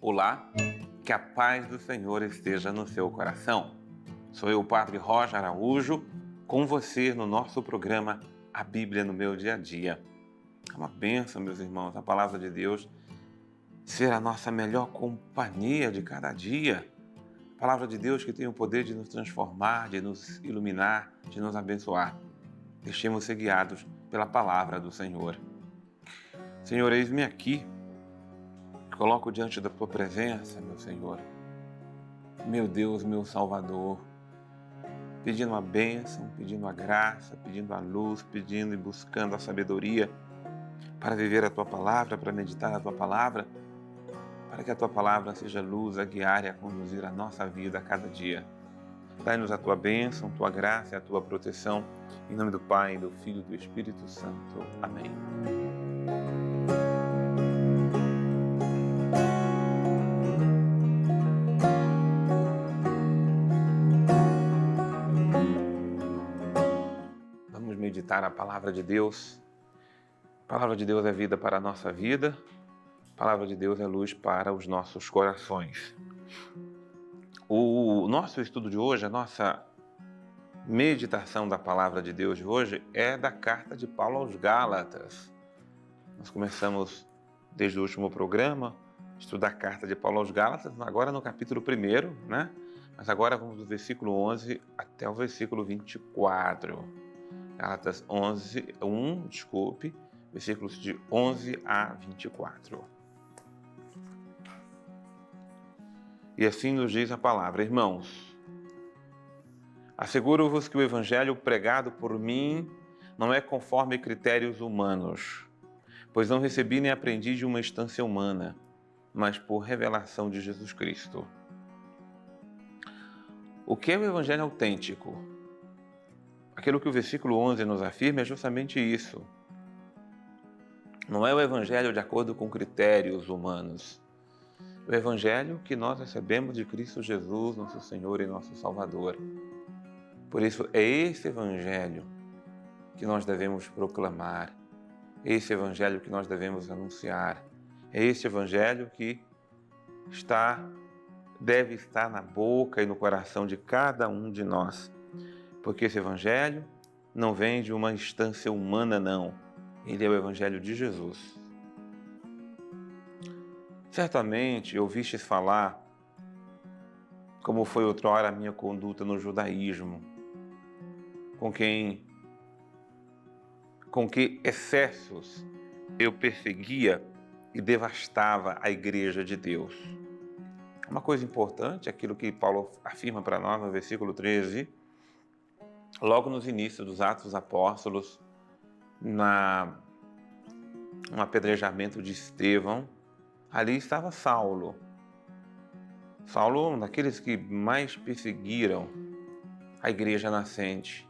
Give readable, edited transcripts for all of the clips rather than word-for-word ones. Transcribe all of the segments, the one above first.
Olá, que a paz do Senhor esteja no seu coração. Sou eu, o Padre Roger Araújo, com você no nosso programa A Bíblia no Meu Dia a Dia. É uma bênção, meus irmãos, a palavra de Deus ser a nossa melhor companhia de cada dia. A palavra de Deus que tem o poder de nos transformar, de nos iluminar, de nos abençoar. Deixemos ser guiados pela palavra do Senhor. Senhor, eis-me aqui. Coloco diante da tua presença, meu Senhor, meu Deus, meu Salvador, pedindo a bênção, pedindo a graça, pedindo a luz, pedindo e buscando a sabedoria para viver a tua palavra, para meditar a tua palavra, para que a tua palavra seja luz a guiar e a conduzir a nossa vida a cada dia. Dai-nos a tua bênção, tua graça e a tua proteção, em nome do Pai, do Filho e do Espírito Santo. Amém. Vamos meditar a palavra de Deus. A palavra de Deus é vida para a nossa vida. A palavra de Deus é luz para os nossos corações. O nosso estudo de hoje, a nossa meditação da palavra de Deus de hoje é da carta de Paulo aos Gálatas. Nós começamos desde o último programa a estudar a carta de Paulo aos Gálatas, agora no capítulo 1, né? Mas agora vamos do versículo 11 até o versículo 24. Gálatas 1, versículos de 11 a 24. E assim nos diz a palavra: irmãos, asseguro-vos que o evangelho pregado por mim não é conforme critérios humanos, pois não recebi nem aprendi de uma instância humana, mas por revelação de Jesus Cristo. O que é o evangelho autêntico? Aquilo que o versículo 11 nos afirma é justamente isso. Não é o evangelho de acordo com critérios humanos. O evangelho que nós recebemos de Cristo Jesus, nosso Senhor e nosso Salvador. Por isso, é esse evangelho que nós devemos proclamar. É esse evangelho que nós devemos anunciar. É esse evangelho que deve estar na boca e no coração de cada um de nós. Porque esse evangelho não vem de uma instância humana, não. Ele é o evangelho de Jesus. Certamente ouvistes falar como foi outrora a minha conduta no judaísmo, com que excessos eu perseguia e devastava a igreja de Deus. Uma coisa importante, aquilo que Paulo afirma para nós no versículo 13, logo nos inícios dos Atos dos Apóstolos, no apedrejamento de Estevão, ali estava Saulo. Saulo, um daqueles que mais perseguiram a igreja nascente,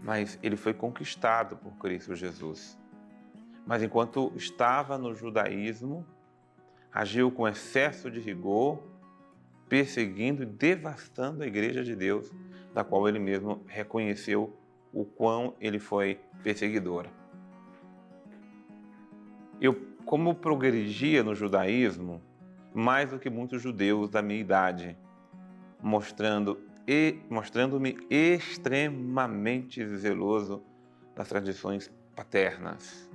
mas ele foi conquistado por Cristo Jesus. Mas enquanto estava no judaísmo, agiu com excesso de rigor, perseguindo e devastando a igreja de Deus, da qual ele mesmo reconheceu o quão ele foi perseguidor. Como progredia no judaísmo, mais do que muitos judeus da minha idade, mostrando-me extremamente zeloso das tradições paternas.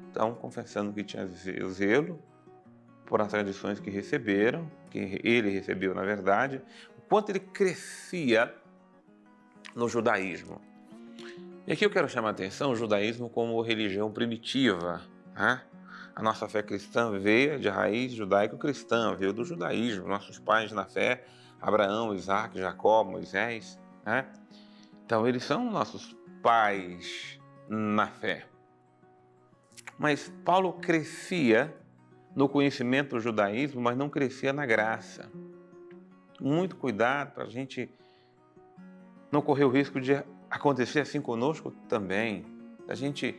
Então, confessando que tinha zelo por as tradições que receberam, que ele recebeu, na verdade, o quanto ele crescia no judaísmo. E aqui eu quero chamar a atenção o judaísmo como religião primitiva, né? A nossa fé cristã veio de raiz judaico-cristã, veio do judaísmo. Nossos pais na fé, Abraão, Isaac, Jacó, Moisés, né? Então, eles são nossos pais na fé. Mas Paulo crescia no conhecimento do judaísmo, mas não crescia na graça. Muito cuidado para a gente não correr o risco de acontecer assim conosco também. A gente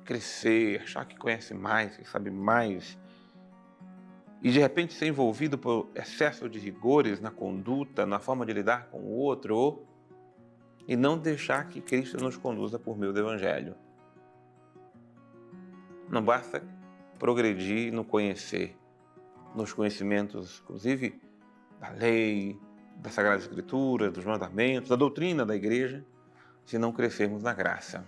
crescer, achar que conhece mais, que sabe mais, e de repente ser envolvido por excesso de rigores na conduta, na forma de lidar com o outro, e não deixar que Cristo nos conduza por meio do Evangelho. Não basta progredir no conhecer, nos conhecimentos, inclusive, da lei, da Sagrada Escritura, dos mandamentos, da doutrina da igreja, se não crescermos na graça.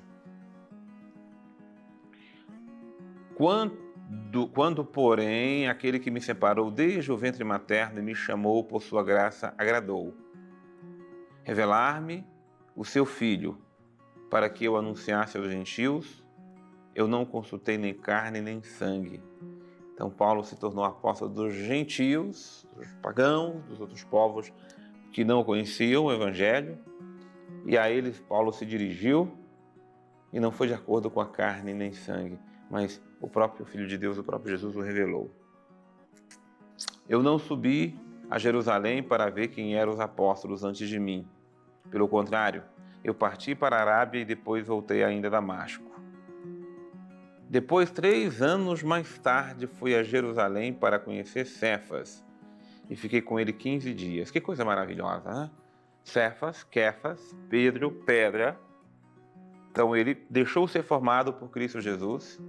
Quando, porém, aquele que me separou desde o ventre materno e me chamou por sua graça agradou revelar-me o seu Filho, para que eu anunciasse aos gentios, eu não consultei nem carne nem sangue. Então Paulo se tornou apóstolo dos gentios, dos pagãos, dos outros povos que não conheciam o Evangelho, e a eles Paulo se dirigiu, e não foi de acordo com a carne nem sangue, mas o próprio Filho de Deus, o próprio Jesus o revelou. Eu não subi a Jerusalém para ver quem eram os apóstolos antes de mim. Pelo contrário, eu parti para a Arábia e depois voltei ainda a Damasco. Depois, 3 anos mais tarde, fui a Jerusalém para conhecer Cefas e fiquei com ele 15 dias. Que coisa maravilhosa, né? Cefas, Kefas, Pedro, pedra. Então ele deixou ser formado por Cristo Jesus,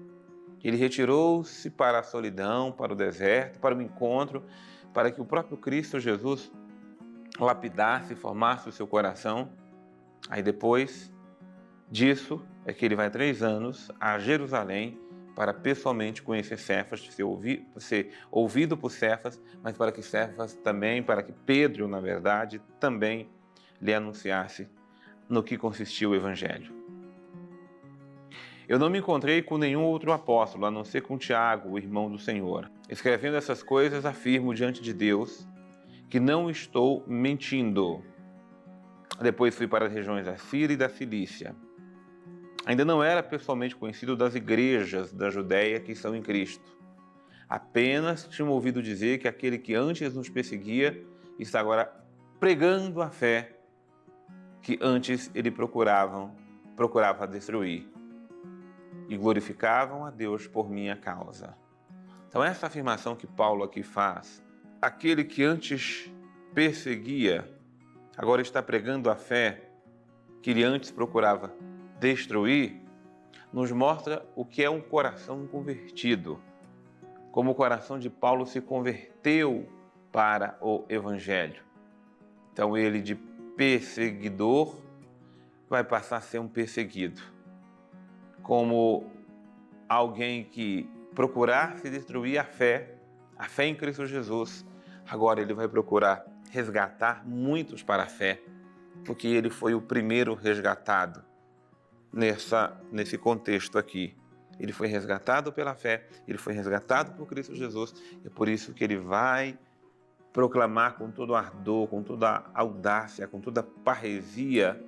ele retirou-se para a solidão, para o deserto, para o encontro, para que o próprio Cristo Jesus lapidasse, formasse o seu coração. Aí depois disso é que ele vai 3 anos a Jerusalém para pessoalmente conhecer Cefas, ser ouvido por Cefas, mas para que Cefas também, para que Pedro, na verdade, também lhe anunciasse no que consistia o Evangelho. Eu não me encontrei com nenhum outro apóstolo, a não ser com Tiago, o irmão do Senhor. Escrevendo essas coisas, afirmo diante de Deus que não estou mentindo. Depois fui para as regiões da Síria e da Cilícia. Ainda não era pessoalmente conhecido das igrejas da Judéia que são em Cristo. Apenas tinha ouvido dizer que aquele que antes nos perseguia está agora pregando a fé que antes ele procurava destruir. E glorificavam a Deus por minha causa. Então essa afirmação que Paulo aqui faz, aquele que antes perseguia, agora está pregando a fé que ele antes procurava destruir, nos mostra o que é um coração convertido, como o coração de Paulo se converteu para o Evangelho. Então ele de perseguidor vai passar a ser um perseguido. Como alguém que procurasse destruir a fé em Cristo Jesus, agora ele vai procurar resgatar muitos para a fé, porque ele foi o primeiro resgatado nesse contexto aqui. Ele foi resgatado pela fé, ele foi resgatado por Cristo Jesus, e é por isso que ele vai proclamar com todo ardor, com toda audácia, com toda parresia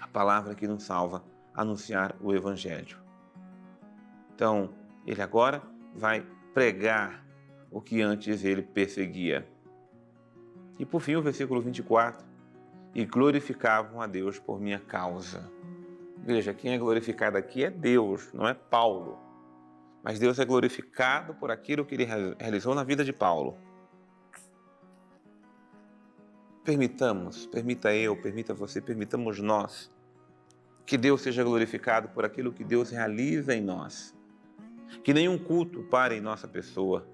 a palavra que nos salva, anunciar o Evangelho. Então, ele agora vai pregar o que antes ele perseguia. E por fim, o versículo 24, e glorificavam a Deus por minha causa. Veja, quem é glorificado aqui é Deus, não é Paulo. Mas Deus é glorificado por aquilo que ele realizou na vida de Paulo. Permita eu, permita você, permitamos nós que Deus seja glorificado por aquilo que Deus realiza em nós. Que nenhum culto pare em nossa pessoa,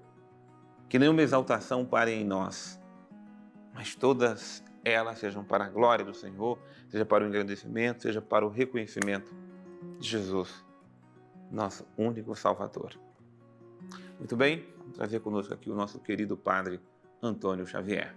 que nenhuma exaltação pare em nós, mas todas elas sejam para a glória do Senhor, seja para o engrandecimento, seja para o reconhecimento de Jesus, nosso único Salvador. Muito bem, vamos trazer conosco aqui o nosso querido Padre Antônio Xavier.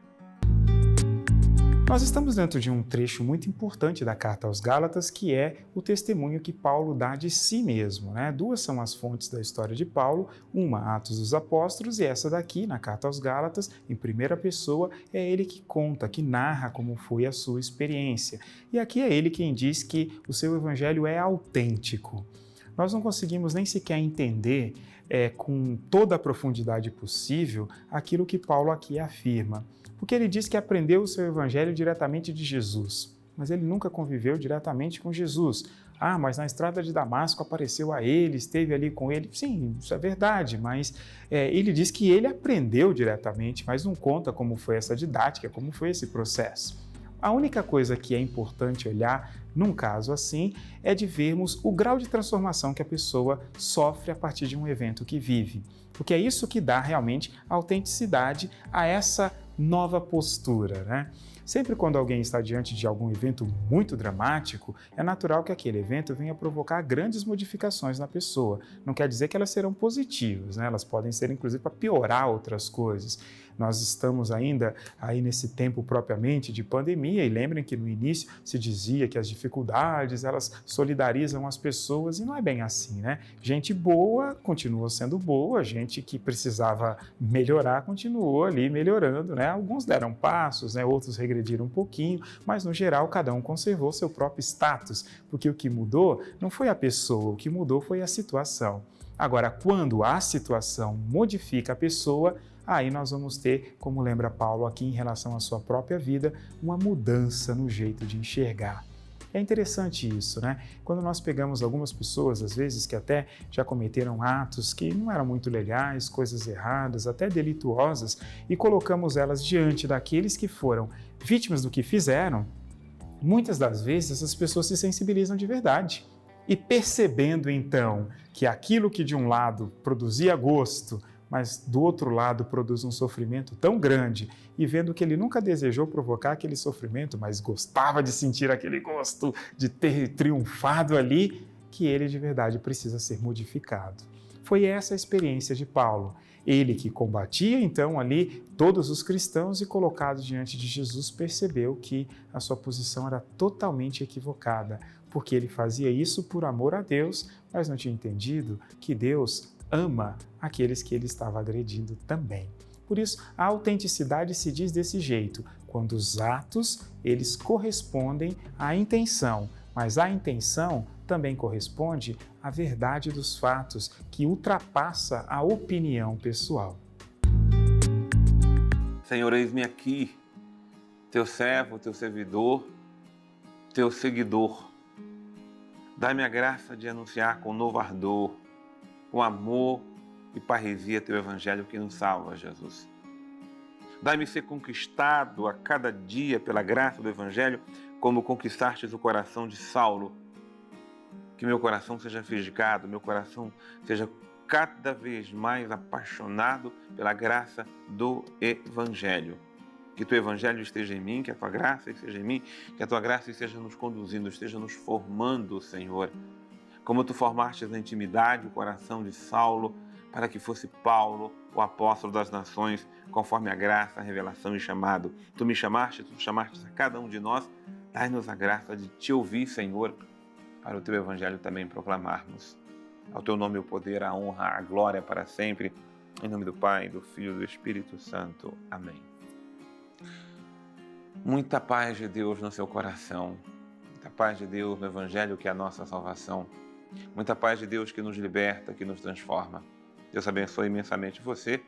Nós estamos dentro de um trecho muito importante da Carta aos Gálatas, que é o testemunho que Paulo dá de si mesmo, né? 2 são as fontes da história de Paulo, uma, Atos dos Apóstolos, e essa daqui, na Carta aos Gálatas, em primeira pessoa, é ele que conta, que narra como foi a sua experiência. E aqui é ele quem diz que o seu evangelho é autêntico. Nós não conseguimos nem sequer entender com toda a profundidade possível aquilo que Paulo aqui afirma. Porque ele diz que aprendeu o seu evangelho diretamente de Jesus, mas ele nunca conviveu diretamente com Jesus. Ah, mas na estrada de Damasco apareceu a ele, esteve ali com ele. Sim, isso é verdade, mas ele diz que ele aprendeu diretamente, mas não conta como foi essa didática, como foi esse processo. A única coisa que é importante olhar num caso assim é de vermos o grau de transformação que a pessoa sofre a partir de um evento que vive, porque é isso que dá realmente autenticidade a essa nova postura, né? Sempre quando alguém está diante de algum evento muito dramático, é natural que aquele evento venha provocar grandes modificações na pessoa. Não quer dizer que elas serão positivas, né? Elas podem ser inclusive para piorar outras coisas. Nós estamos ainda aí nesse tempo propriamente de pandemia e lembrem que no início se dizia que as dificuldades elas solidarizam as pessoas e não é bem assim, né? Gente boa continua sendo boa, gente que precisava melhorar continuou ali melhorando, né? Alguns deram passos, né? Outros regrediram um pouquinho, mas no geral cada um conservou seu próprio status, porque o que mudou não foi a pessoa, o que mudou foi a situação. Agora, quando a situação modifica a pessoa, aí nós vamos ter, como lembra Paulo aqui em relação à sua própria vida, uma mudança no jeito de enxergar. É interessante isso, né? Quando nós pegamos algumas pessoas, às vezes, que até já cometeram atos que não eram muito legais, coisas erradas, até delituosas, e colocamos elas diante daqueles que foram vítimas do que fizeram, muitas das vezes essas pessoas se sensibilizam de verdade. E percebendo então que aquilo que de um lado produzia gosto, mas do outro lado produz um sofrimento tão grande, e vendo que ele nunca desejou provocar aquele sofrimento, mas gostava de sentir aquele gosto, de ter triunfado ali, que ele de verdade precisa ser modificado. Foi essa a experiência de Paulo. Ele que combatia então ali todos os cristãos e colocado diante de Jesus percebeu que a sua posição era totalmente equivocada, porque ele fazia isso por amor a Deus, mas não tinha entendido que Deus ama aqueles que ele estava agredindo também. Por isso, a autenticidade se diz desse jeito, quando os atos, eles correspondem à intenção, mas a intenção também corresponde à verdade dos fatos, que ultrapassa a opinião pessoal. Senhor, eis-me aqui, teu servo, teu servidor, teu seguidor. Dá-me a graça de anunciar com novo ardor, com amor e parresia teu evangelho que nos salva, Jesus. Dai-me ser conquistado a cada dia pela graça do evangelho, como conquistastes o coração de Saulo. Que meu coração seja fisgado, meu coração seja cada vez mais apaixonado pela graça do evangelho. Que teu evangelho esteja em mim, que a tua graça esteja em mim, que a tua graça esteja nos conduzindo, esteja nos formando, Senhor. Como tu formaste na intimidade o coração de Saulo, para que fosse Paulo, o apóstolo das nações, conforme a graça, a revelação e chamado. Tu me chamaste, tu chamaste a cada um de nós, dai-nos a graça de te ouvir, Senhor, para o teu evangelho também proclamarmos. Ao teu nome o poder, a honra, a glória para sempre. Em nome do Pai, do Filho e do Espírito Santo. Amém. Muita paz de Deus no seu coração. Muita paz de Deus no evangelho que é a nossa salvação. Muita paz de Deus que nos liberta, que nos transforma. Deus abençoe imensamente você.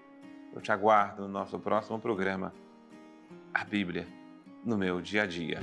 Eu te aguardo no nosso próximo programa, a Bíblia no meu dia a dia.